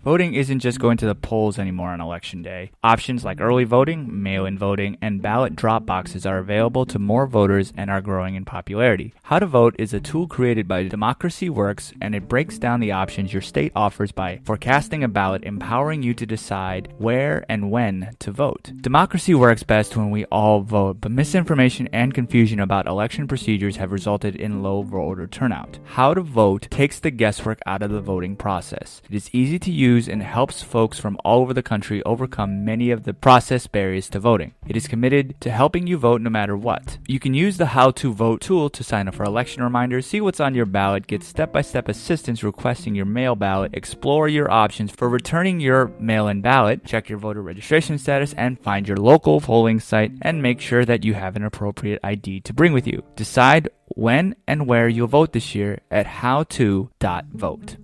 Voting isn't just going to the polls anymore on election day. Options like early voting, mail-in voting, and ballot drop boxes are available to more voters and are growing in popularity. How to Vote is a tool created by Democracy Works, and it breaks down the options your state offers by forecasting a ballot, empowering you to decide where and when to vote. Democracy works best when we all vote, but misinformation and confusion about election procedures have resulted in low voter turnout. How to Vote takes the guesswork out of the voting process. It is easy to use and helps folks from all over the country overcome many of the process barriers to voting. It is committed to helping you vote no matter what. You can use the How to Vote tool to sign up for election reminders, see what's on your ballot, get step-by-step assistance requesting your mail ballot, explore your options for returning your mail-in ballot, check your voter registration status, and find your local polling site, and make sure that you have an appropriate ID to bring with you. Decide when and where you'll vote this year at howto.vote.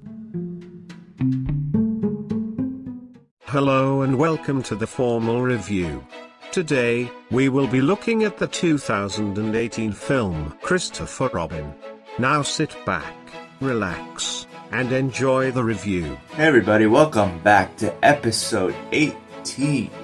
Hello and welcome to the formal review. Today, we will be looking at the 2018 film Christopher Robin. Now sit back, relax, and enjoy the review. Hey everybody, welcome back to episode 18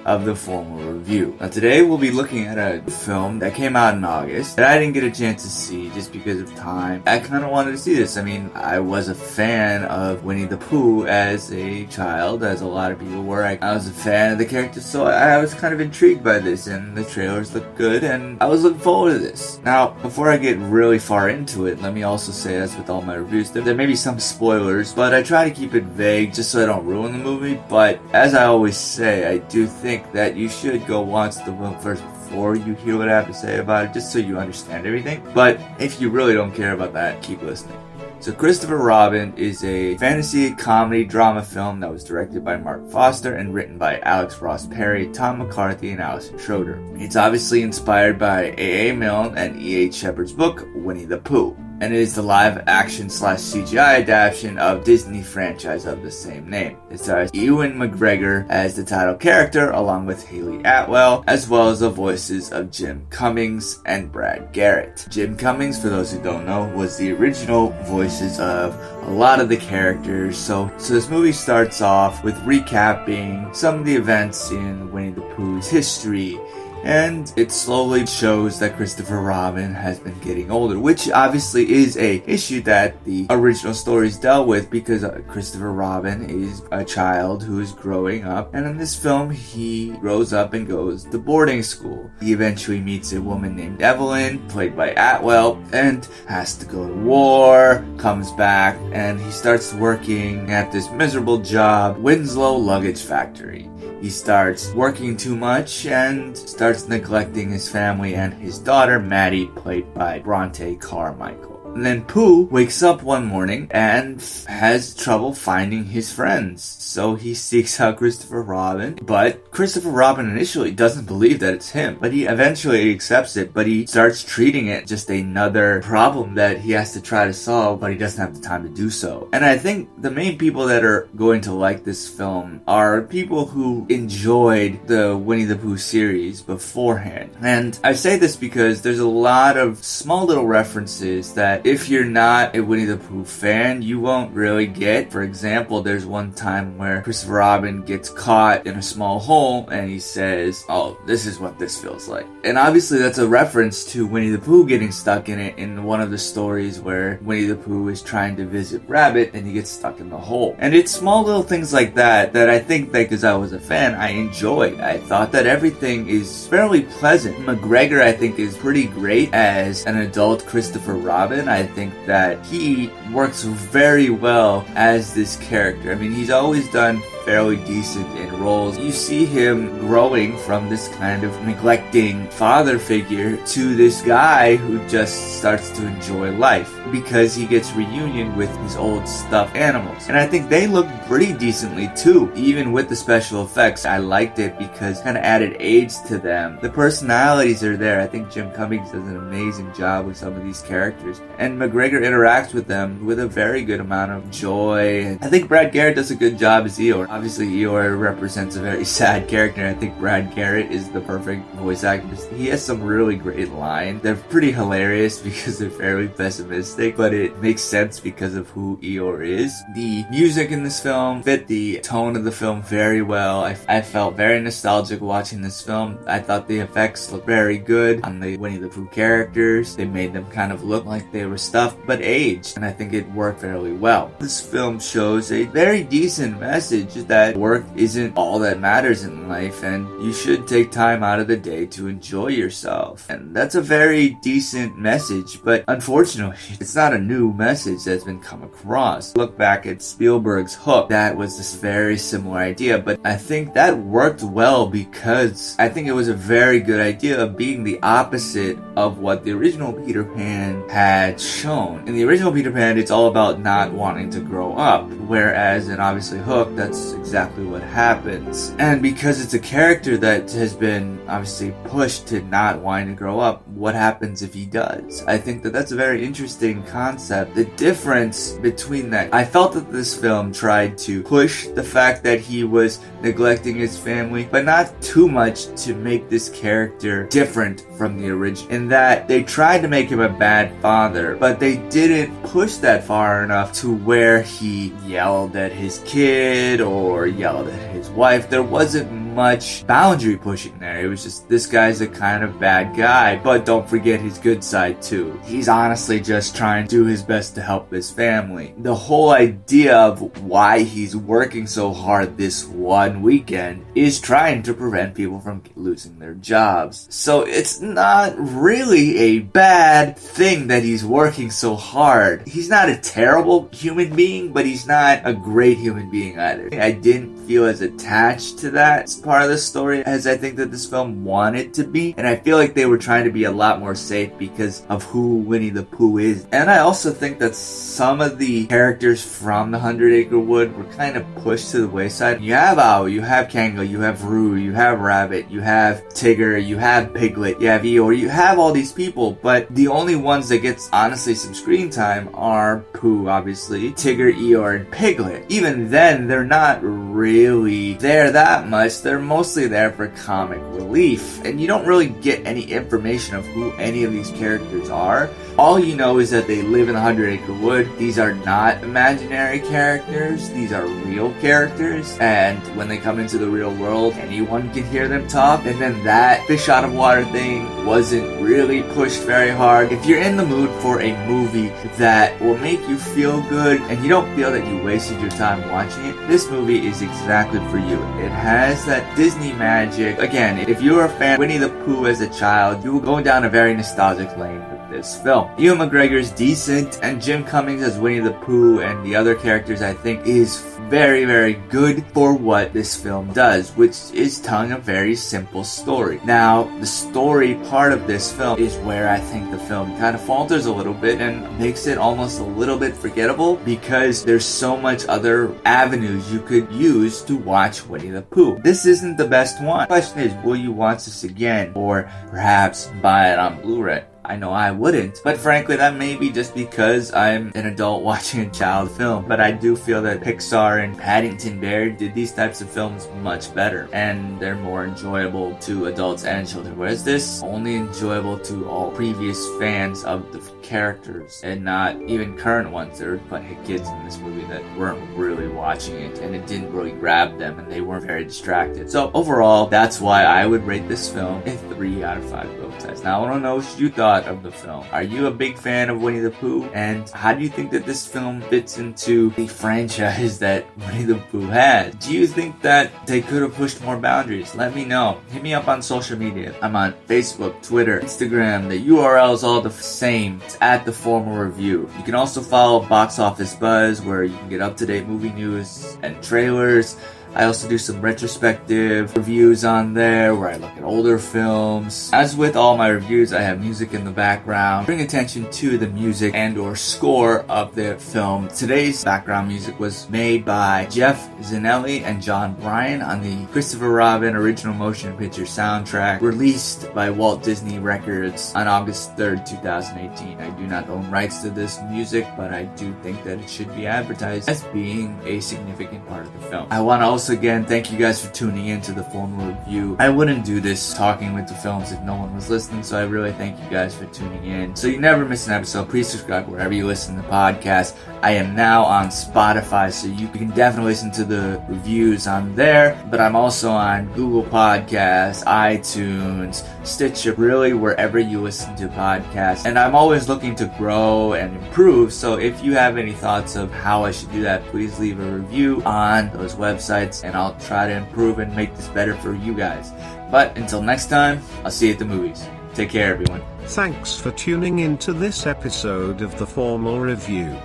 of the formal review. Now today we'll be looking at a film that came out in August that I didn't get a chance to see just because of time. I kind of wanted to see this. I mean, I was a fan of Winnie the Pooh as a child, as a lot of people were. I was a fan of the character, so I was kind of intrigued by this, and the trailers looked good, and I was looking forward to this. Now, before I get really far into it, let me also say, as with all my reviews, there may be some spoilers, but I try to keep it vague just so I don't ruin the movie. But as I always say, I do think that you should go watch the film first before you hear what I have to say about it, just so you understand everything. But if you really don't care about that, keep listening. So Christopher Robin is a fantasy comedy drama film that was directed by Mark Foster and written by Alex Ross Perry, Tom McCarthy, and Allison Schroeder. It's obviously inspired by A.A. Milne and E.H. Shepard's book, Winnie the Pooh, and it is the live-action/CGI adaptation of Disney franchise of the same name. It stars Ewan McGregor as the title character, along with Haley Atwell, as well as the voices of Jim Cummings and Brad Garrett. Jim Cummings, for those who don't know, was the original voices of a lot of the characters. So this movie starts off with recapping some of the events in Winnie the Pooh's history, and it slowly shows that Christopher Robin has been getting older, which obviously is a issue that the original stories dealt with, because Christopher Robin is a child who is growing up, and in this film he grows up and goes to boarding school. He eventually meets a woman named Evelyn, played by Atwell, and has to go to war, comes back, and he starts working at this miserable job, Winslow Luggage Factory. He starts working too much and starts neglecting his family and his daughter, Maddie, played by Bronte Carmichael. And then Pooh wakes up one morning and has trouble finding his friends. So he seeks out Christopher Robin, but Christopher Robin initially doesn't believe that it's him, but he eventually accepts it, but he starts treating it just another problem that he has to try to solve, but he doesn't have the time to do so. And I think the main people that are going to like this film are people who enjoyed the Winnie the Pooh series beforehand. And I say this because there's a lot of small little references that if you're not a Winnie the Pooh fan, you won't really get. For example, there's one time where Christopher Robin gets caught in a small hole and he says, "Oh, this is what this feels like." And obviously that's a reference to Winnie the Pooh getting stuck in it in one of the stories where Winnie the Pooh is trying to visit Rabbit and he gets stuck in the hole. And it's small little things like that that I think that because I was a fan, I enjoyed. I thought that everything is fairly pleasant. McGregor, I think, is pretty great as an adult Christopher Robin. I think that he works very well as this character. I mean, he's always done fairly decent in roles. You see him growing from this kind of neglecting father figure to this guy who just starts to enjoy life because he gets reunion with his old stuffed animals. And I think they look pretty decently too, even with the special effects. I liked it because it kind of added age to them. The personalities are there. I think Jim Cummings does an amazing job with some of these characters, and McGregor interacts with them with a very good amount of joy. I think Brad Garrett does a good job as Eeyore. Obviously, Eeyore represents a very sad character. I think Brad Garrett is the perfect voice actor. He has some really great lines. They're pretty hilarious because they're fairly pessimistic, but it makes sense because of who Eeyore is. The music in this film fit the tone of the film very well. I felt very nostalgic watching this film. I thought the effects looked very good on the Winnie the Pooh characters. They made them kind of look like they were stuffed but aged, and I think it worked fairly well. This film shows a very decent message that work isn't all that matters in life, and you should take time out of the day to enjoy yourself. And that's a very decent message, but unfortunately, it's not a new message that's been come across. Look back at Spielberg's Hook. That was this very similar idea, but I think that worked well because I think it was a very good idea of being the opposite of what the original Peter Pan had shown. In the original Peter Pan, it's all about not wanting to grow up, whereas in obviously Hook, that's exactly what happens. And because it's a character that has been obviously pushed to not wanting to grow up, what happens if he does? I think that that's a very interesting concept. The difference between that, I felt that this film tried to push the fact that he was neglecting his family, but not too much to make this character different from the original. In that, they tried to make him a bad father, but they didn't push that far enough to where he yelled at his kid or yelled at his wife. There wasn't much boundary pushing there. It was just, this guy's a kind of bad guy, but don't forget his good side too. He's honestly just trying to do his best to help his family. The whole idea of why he's working so hard this one weekend is trying to prevent people from losing their jobs. So it's not really a bad thing that he's working so hard. He's not a terrible human being, but he's not a great human being either. I didn't feel as attached to that part of the story as I think that this film wanted to be, and I feel like they were trying to be a lot more safe because of who Winnie the Pooh is. And I also think that some of the characters from the 100-Acre Wood were kind of pushed to the wayside. You have Owl, you have Kango, you have Roo, you have Rabbit, you have Tigger, you have Piglet, you have Eeyore, you have all these people, but the only ones that gets honestly some screen time are Pooh, obviously, Tigger, Eeyore, and Piglet. Even then, they're not really there that much. They're mostly there for comic relief, and you don't really get any information of who any of these characters are. All you know is that they live in the 100-Acre Wood. These are not imaginary characters. These are real characters, and when they come into the real world, anyone can hear them talk. And then that fish out of water thing wasn't really pushed very hard. If you're in the mood for a movie that will make you feel good and you don't feel that you wasted your time watching it, this movie is exactly for you. It has that Disney magic. Again, if you were a fan of Winnie the Pooh as a child, you will go down a very nostalgic lane with this film. Ewan McGregor's decent, and Jim Cummings as Winnie the Pooh and the other characters I think is very, very good for what this film does, which is telling a very simple story. Now, the story part of this film is where I think the film kind of falters a little bit and makes it almost a little bit forgettable because there's so much other avenues you could use to watch Winnie the Pooh. This isn't the best one. The question is, will you watch this again or perhaps buy it on Blu-ray? I know I wouldn't, but frankly that may be just because I'm an adult watching a child film. But I do feel that Pixar and Paddington Bear did these types of films much better, and they're more enjoyable to adults and children, whereas this only enjoyable to all previous fans of the characters and not even current ones. There were plenty of kids in this movie that weren't really watching it, and it didn't really grab them, and they weren't very distracted. So overall, that's why I would rate this film a 3 out of 5 vote tests. Now I want to know what you thought of the film. Are you a big fan of Winnie the Pooh? And how do you think that this film fits into the franchise that Winnie the Pooh has? Do you think that they could have pushed more boundaries? Let me know. Hit me up on social media. I'm on Facebook, Twitter, Instagram. The URL is all the same. It's at The Formal Review. You can also follow Box Office Buzz, where you can get up-to-date movie news and trailers. I also do some retrospective reviews on there where I look at older films. As with all my reviews, I have music in the background. Bring attention to the music and or score of the film. Today's background music was made by Jeff Zanelli and John Bryan on the Christopher Robin original motion picture soundtrack released by Walt Disney Records on August 3rd, 2018. I do not own rights to this music, but I do think that it should be advertised as being a significant part of the film. I want to also also, again, thank you guys for tuning in to the formal review. I wouldn't do this talking with the films if no one was listening, so I really thank you guys for tuning in. So you never miss an episode. Please subscribe wherever you listen to podcasts. I am now on Spotify, so you can definitely listen to the reviews on there, but I'm also on Google Podcasts, iTunes, Stitcher, really wherever you listen to podcasts. And I'm always looking to grow and improve, so if you have any thoughts of how I should do that, please leave a review on those websites, and I'll try to improve and make this better for you guys. But until next time, I'll see you at the movies. Take care, everyone. Thanks for tuning in to this episode of the Formal Review.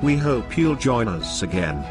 We hope you'll join us again.